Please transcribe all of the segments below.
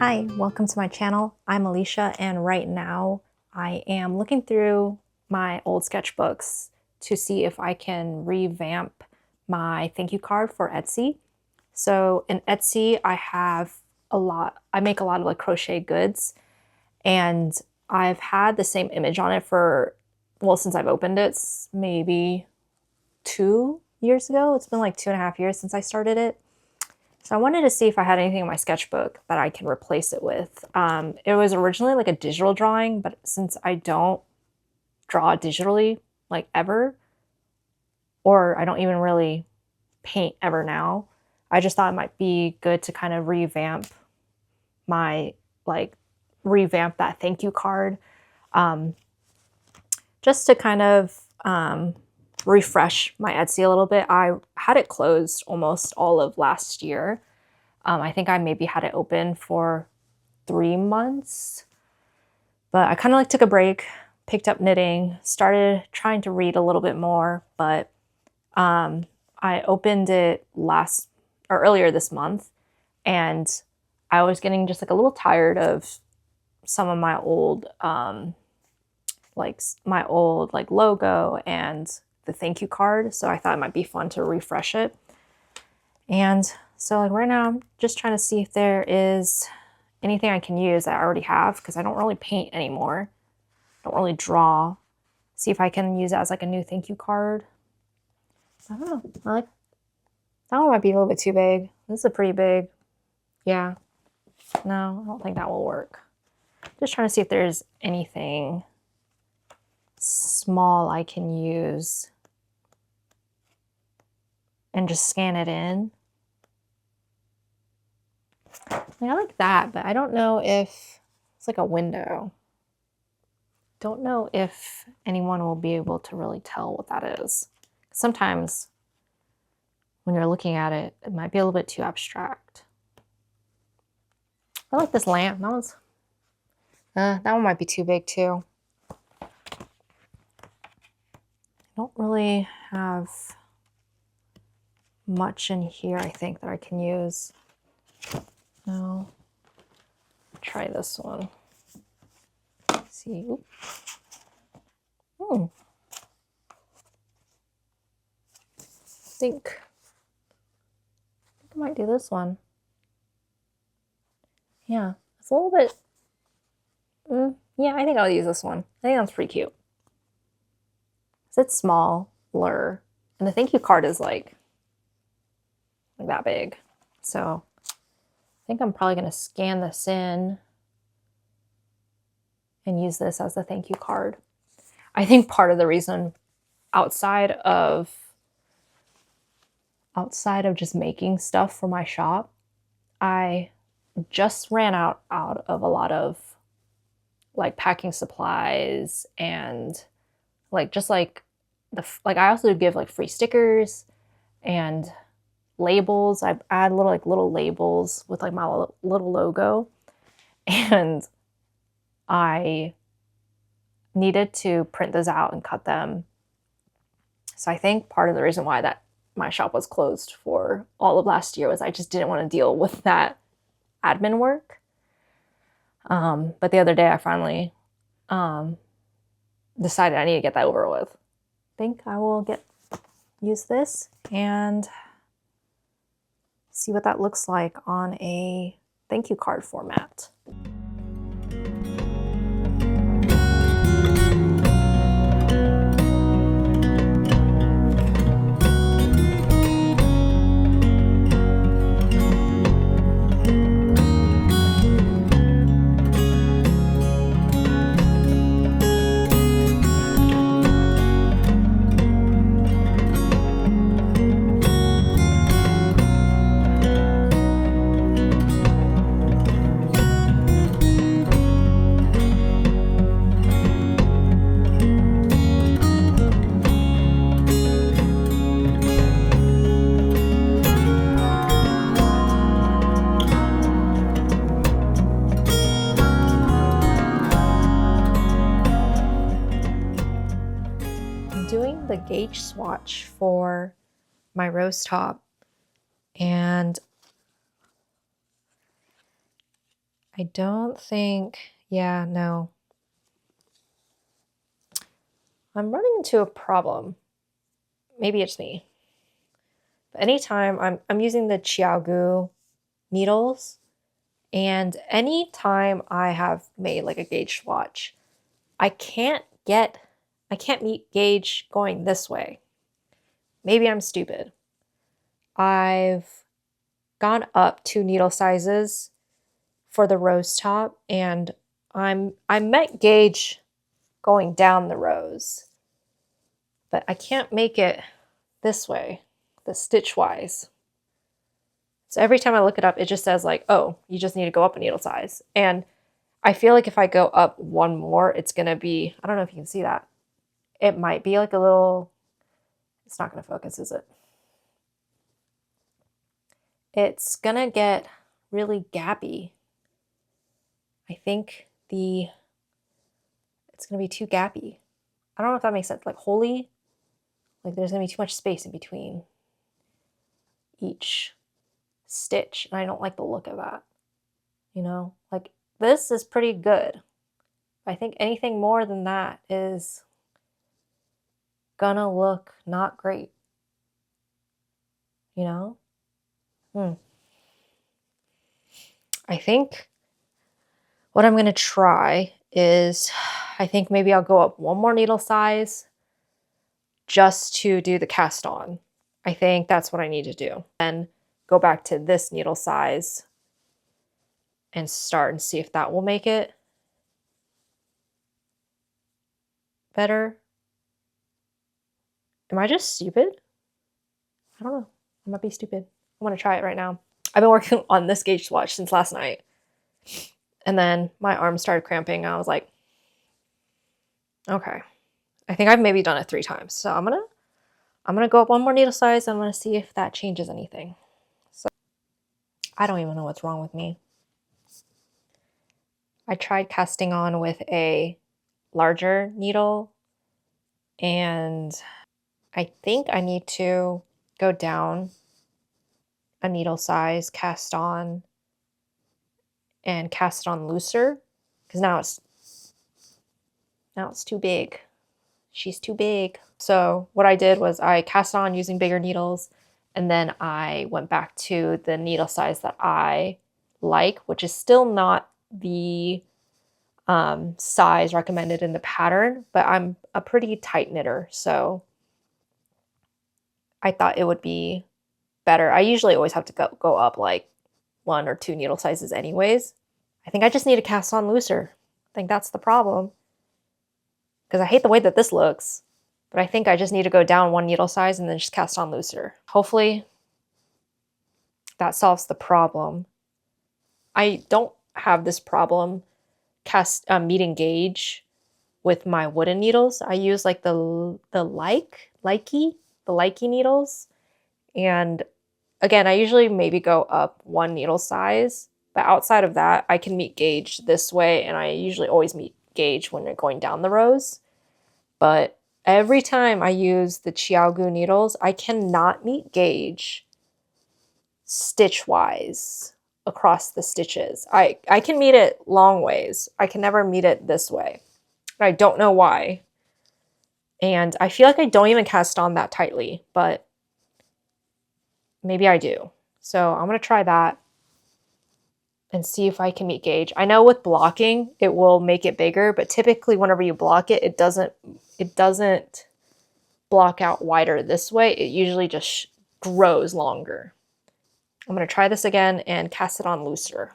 Hi, welcome to my channel. I'm Alicia, and right now I am looking through my old sketchbooks to see if I can revamp my thank you card for Etsy. So in Etsy, I make a lot of like crochet goods, and I've had the same image on it for, well, since I've opened it, maybe 2 years ago. It's been like 2.5 years since I started it. So I wanted to see if I had anything in my sketchbook that I can replace it with. It was originally like a digital drawing, but since I don't draw digitally like ever, or I don't even really paint ever now, I just thought it might be good to kind of revamp that thank you card, just to kind of refresh my Etsy a little bit. I had it closed almost all of last year. I think I maybe had it open for 3 months, but I kind of like took a break, picked up knitting, started trying to read a little bit more, but I opened it earlier this month, and I was getting just like a little tired of some of my old logo and the thank you card. So I thought it might be fun to refresh it. And so like right now I'm just trying to see if there is anything I can use that I already have, because I don't really paint anymore. I don't really draw. See if I can use it as like a new thank you card. I don't know. That one might be a little bit too big. This is a pretty big. Yeah. No, I don't think that will work. Just trying to see if there's anything small I can use and just scan it in. I like that, but I don't know if it's like a window. Don't know if anyone will be able to really tell what that is. Sometimes when you're looking at it, it might be a little bit too abstract. I like this lamp. That one might be too big too. I don't really have much in here, I think, that I can use. No. Try this one. Let's see. I think I might do this one. Yeah, it's a little bit. Yeah, I think I'll use this one. I think that's pretty cute. It's smaller, and the thank you card is like that big. So I think I'm probably going to scan this in and use this as the thank you card. I think part of the reason outside of just making stuff for my shop, I just ran out of a lot of like packing supplies, and I also give like free stickers and labels. I add little labels with like my little logo, and I needed to print those out and cut them. So I think part of the reason why that my shop was closed for all of last year was I just didn't want to deal with that admin work. But the other day I finally decided I need to get that over with. I think I will use this and see what that looks like on a thank you card format. Doing the gauge swatch for my rose top, and I don't think, yeah, no. I'm running into a problem. Maybe it's me. But anytime I'm using the ChiaoGoo needles, and anytime I have made like a gauge swatch, I can't meet gauge going this way. Maybe I'm stupid. I've gone up 2 needle sizes for the rose top, and I met gauge going down the rose, but I can't make it this way, the stitch wise. So every time I look it up, it just says like, oh, you just need to go up a needle size. And I feel like if I go up one more, it's gonna be, I don't know if you can see that. It might be like a little, it's not gonna focus, is it? It's gonna get really gappy. I think it's gonna be too gappy. I don't know if that makes sense. Like holy, like there's gonna be too much space in between each stitch, and I don't like the look of that. You know, like this is pretty good. I think anything more than that is gonna look not great. You know? I think what I'm going to try is, I think maybe I'll go up one more needle size just to do the cast on. I think that's what I need to do. Then go back to this needle size and start and see if that will make it better. Am I just stupid? I don't know. I might be stupid. I want to try it right now. I've been working on this gauge swatch since last night. And then my arm started cramping. I was like, okay. I think I've maybe done it 3 times. So I'm gonna go up one more needle size. I'm gonna see if that changes anything. So I don't even know what's wrong with me. I tried casting on with a larger needle, and I think I need to go down a needle size, cast on, and cast it on looser, because now it's too big. She's too big. So what I did was I cast on using bigger needles, and then I went back to the needle size that I like, which is still not the size recommended in the pattern, but I'm a pretty tight knitter, so I thought it would be better. I usually always have to go up like 1 or 2 needle sizes anyways. I think I just need to cast on looser. I think that's the problem, because I hate the way that this looks, but I think I just need to go down 1 needle size and then just cast on looser. Hopefully that solves the problem. I don't have this problem meeting gauge with my wooden needles. I use like the Likey needles. And again, I usually maybe go up 1 needle size, but outside of that, I can meet gauge this way, and I usually always meet gauge when they're going down the rows. But every time I use the ChiaoGoo needles, I cannot meet gauge stitch-wise across the stitches. I can meet it long ways. I can never meet it this way. I don't know why. And I feel like I don't even cast on that tightly, but maybe I do. So I'm going to try that and see if I can meet gauge. I know with blocking, it will make it bigger, but typically whenever you block it, it doesn't block out wider this way. It usually just grows longer. I'm going to try this again and cast it on looser.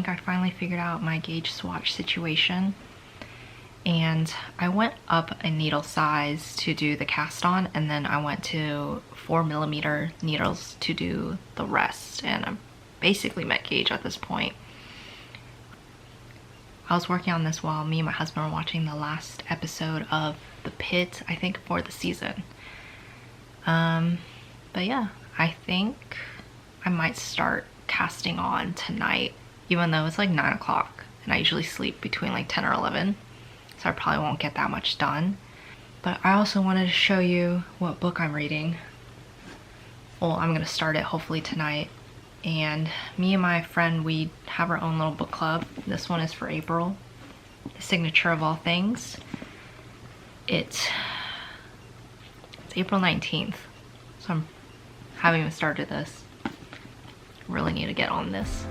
think I finally figured out my gauge swatch situation. And I went up a needle size to do the cast on, and then I went to 4mm needles to do the rest, and I'm basically met gauge at this point. I was working on this while me and my husband were watching the last episode of The Pit, I think, for the season. But yeah, I think I might start casting on tonight, even though it's like 9 o'clock and I usually sleep between like 10 or 11. So I probably won't get that much done. But I also wanted to show you what book I'm reading. Well, I'm gonna start it hopefully tonight. And me and my friend, we have our own little book club. This one is for April. The Signature of All Things. It's April 19th. So I haven't even started this. Really need to get on this.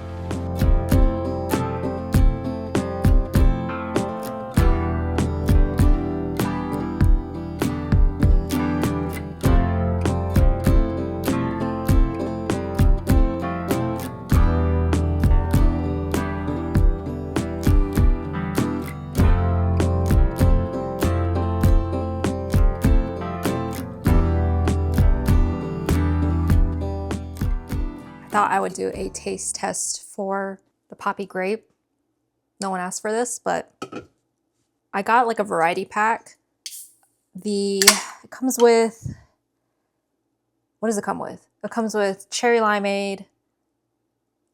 Thought I would do a taste test for the Poppy Grape. No one asked for this, but I got like a variety pack. It comes with, what does it come with? It comes with cherry limeade,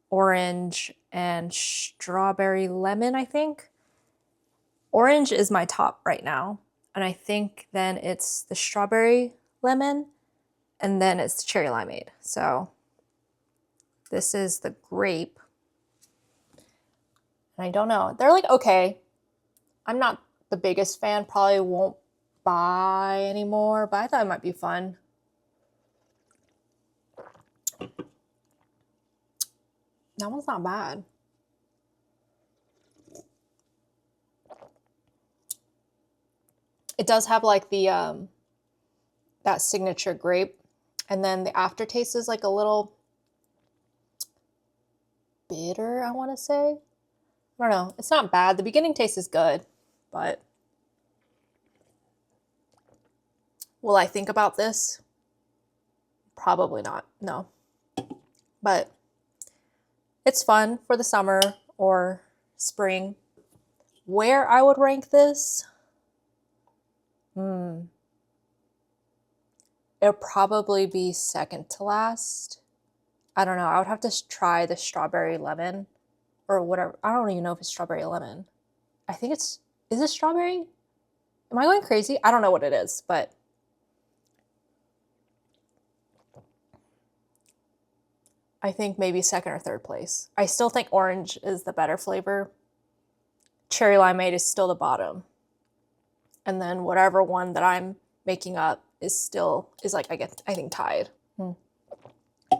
orange, and strawberry lemon, I think. Orange is my top right now, and I think then it's the strawberry lemon, and then it's the cherry limeade. So this is the grape. And I don't know. They're like, okay. I'm not the biggest fan. Probably won't buy anymore, but I thought it might be fun. That one's not bad. It does have like the, that signature grape. And then the aftertaste is like a little bitter, I want to say. I don't know. It's not bad. The beginning taste is good, but will I think about this? Probably not. No. But it's fun for the summer or spring. Where I would rank this? It'll probably be second to last. I don't know. I would have to try the strawberry lemon or whatever. I don't even know if it's strawberry lemon. I think is it strawberry? Am I going crazy? I don't know what it is, but I think maybe second or third place. I still think orange is the better flavor. Cherry limeade is still the bottom. And then whatever one that I'm making up is like, I think tied.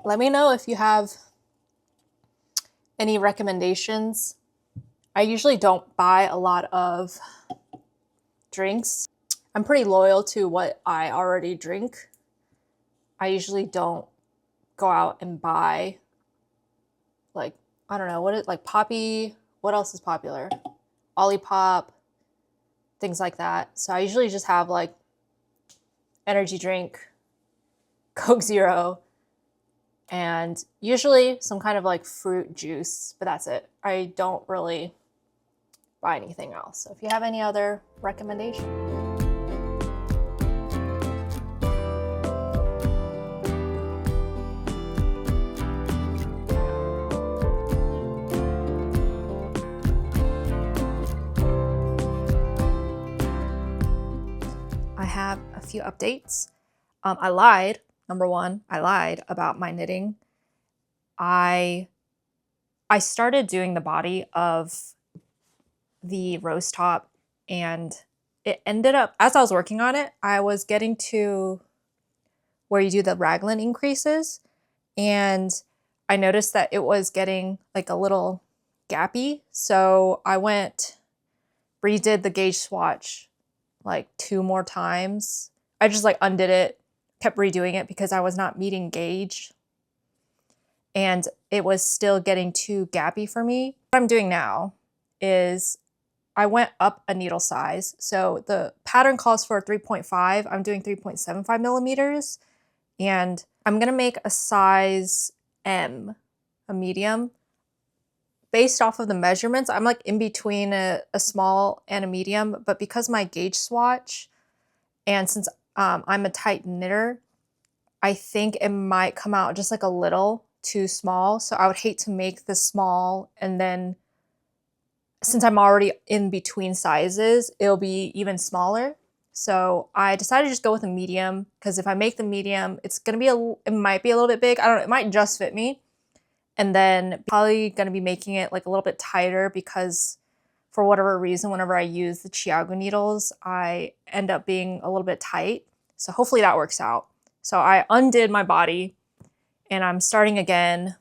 Let me know if you have any recommendations. I usually don't buy a lot of drinks. I'm pretty loyal to what I already drink. I usually don't go out and buy, like, I don't know, like Poppy, what else is popular? Olipop, things like that. So I usually just have like energy drink, Coke Zero, and usually some kind of like fruit juice, but that's it. I don't really buy anything else. So if you have any other recommendations. I have a few updates. I lied. Number one, I lied about my knitting. I started doing the body of the rose top, and it ended up, as I was working on it, I was getting to where you do the raglan increases, and I noticed that it was getting like a little gappy. So I redid the gauge swatch like 2 more times. I just like undid it, kept redoing it because I was not meeting gauge. and it was still getting too gappy for me. What I'm doing now is I went up a needle size. So the pattern calls for 3.5. I'm doing 3.75 millimeters, and I'm gonna make a size M, a medium. Based off of the measurements, I'm like in between a small and a medium, but because my gauge swatch, and since I'm a tight knitter, I think it might come out just like a little too small. So I would hate to make this small, and then since I'm already in between sizes, it'll be even smaller. So I decided to just go with a medium, because if I make the medium, it's gonna be it might be a little bit big. I don't know, it might just fit me. And then probably gonna be making it like a little bit tighter, because for whatever reason, whenever I use the Chiago needles, I end up being a little bit tight. So hopefully that works out. So I undid my body, and I'm starting again,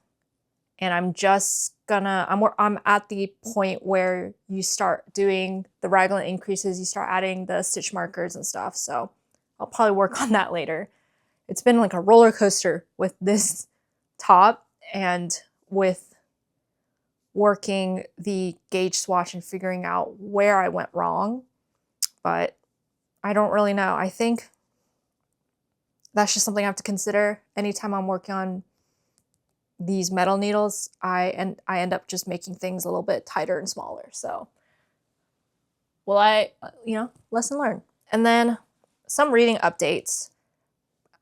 and I'm just gonna, I'm at the point where you start doing the raglan increases, you start adding the stitch markers and stuff. So I'll probably work on that later. It's been like a roller coaster with this top and with working the gauge swatch and figuring out where I went wrong, but I don't really know. I think that's just something I have to consider anytime I'm working on these metal needles. I end up just making things a little bit tighter and smaller. So, well, lesson learned. And then some reading updates.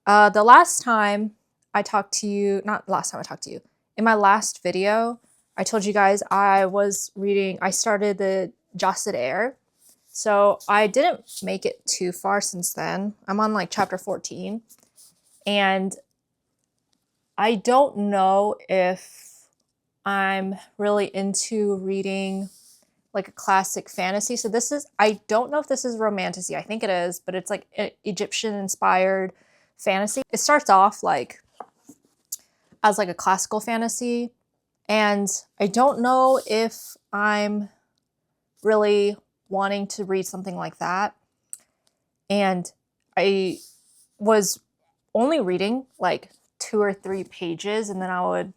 The last time I talked to you, not last time I talked to you, in my last video, I told you guys I started the Jacid Air. So I didn't make it too far since then. I'm on like chapter 14. And I don't know if I'm really into reading like a classic fantasy. So I don't know if this is romantasy. I think it is, but it's like Egyptian inspired fantasy. It starts off like as like a classical fantasy, and I don't know if I'm really wanting to read something like that. And I was only reading like 2 or 3 pages, and then I would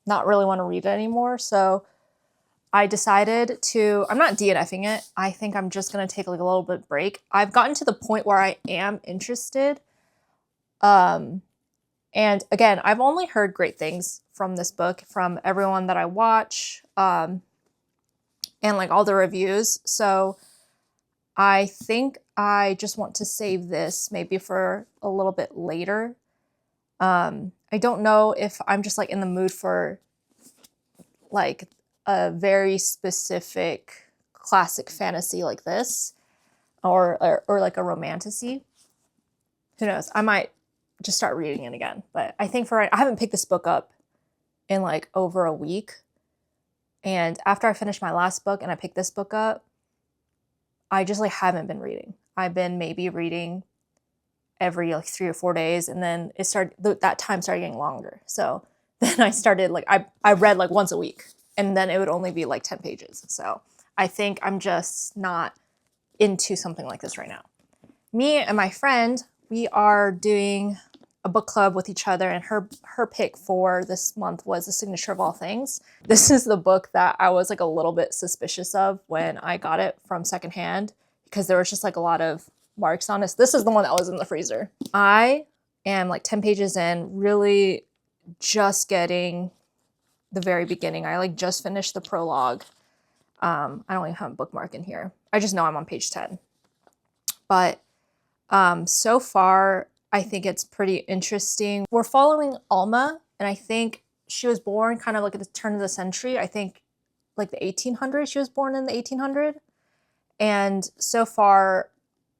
not really want to read it anymore. So I decided I'm not DNFing it. I think I'm just going to take like a little bit break. I've gotten to the point where I am interested. And again, I've only heard great things from this book from everyone that I watch, and like all the reviews. So I think I just want to save this maybe for a little bit later. I don't know if I'm just like in the mood for like a very specific classic fantasy like this, or like a romantasy. Who knows? I might just start reading it again. But I think I haven't picked this book up in like over a week. And after I finished my last book and I picked this book up, I just like haven't been reading. I've been maybe reading every like 3 or 4 days, and then that time started getting longer. So then I started like, I read like once a week, and then it would only be like 10 pages. So I think I'm just not into something like this right now. Me and my friend, we are doing a book club with each other, and her pick for this month was The Signature of All Things. This is the book that I was like a little bit suspicious of when I got it from secondhand, because there was just like a lot of marks on it. This is the one that was in the freezer. I am like 10 pages in, really just getting the very beginning. I like just finished the prologue. I don't even have a bookmark in here. I just know I'm on page 10. But so far, I think it's pretty interesting. We're following Alma, and I think she was born kind of like at the turn of the century. I think like the 1800s. She was born in the 1800s. And so far,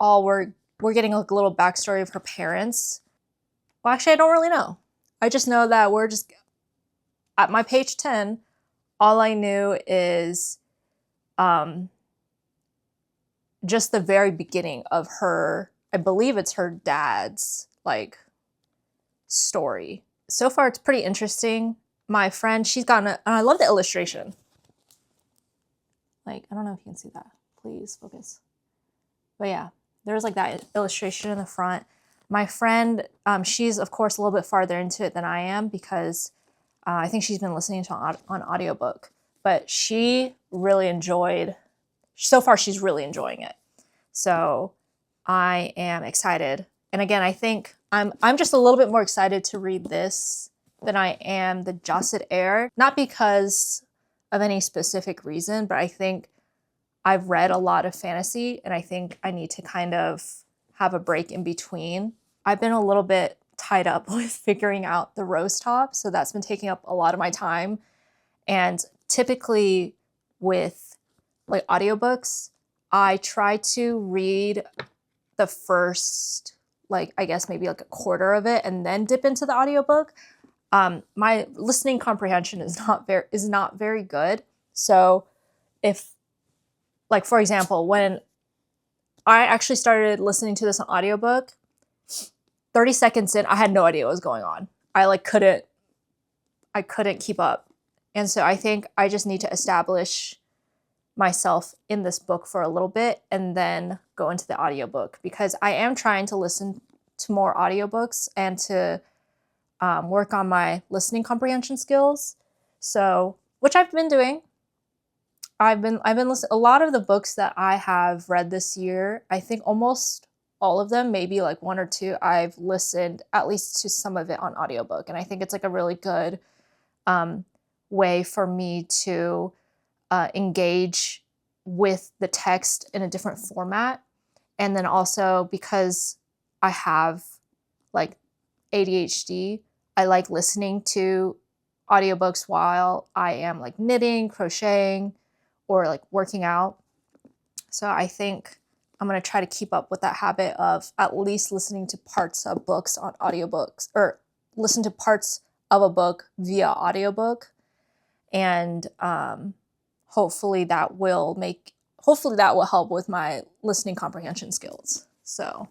we're getting like a little backstory of her parents. Well, actually, I don't really know. I just know that we're just at my page 10. All I knew is just the very beginning of her. I believe it's her dad's like story. So far, it's pretty interesting. My friend, she's gotten and I love the illustration. Like, I don't know if you can see that. Please focus. But yeah, there's like that illustration in the front. My friend, she's of course a little bit farther into it than I am, because I think she's been listening to on audiobook, but she really enjoyed, so far she's really enjoying it. So I am excited. And again, I think I'm just a little bit more excited to read this than I am the Josset Heir. Not because of any specific reason, but I think I've read a lot of fantasy and I think I need to kind of have a break in between. I've been a little bit tied up with figuring out the Rose Top, so that's been taking up a lot of my time. And typically with like audiobooks, I try to read the first, like, I guess maybe like a quarter of it and then dip into the audiobook. My listening comprehension is not very good. So if, like, for example, when I actually started listening to this on audiobook, 30 seconds in, I had no idea what was going on. I couldn't keep up. And so I think I just need to establish myself in this book for a little bit and then go into the audiobook, because I am trying to listen to more audiobooks and to work on my listening comprehension skills. So, which I've been doing. I've been listening. A lot of the books that I have read this year, I think almost all of them, maybe like one or two, I've listened at least to some of it on audiobook. And I think it's like a really good way for me to engage with the text in a different format. And then also because I have like ADHD, I like listening to audiobooks while I am like knitting, crocheting, or like working out. So I think I'm going to try to keep up with that habit of at least listening to parts of books on audiobooks, or listen to parts of a book via audiobook. And hopefully that will help with my listening comprehension skills. So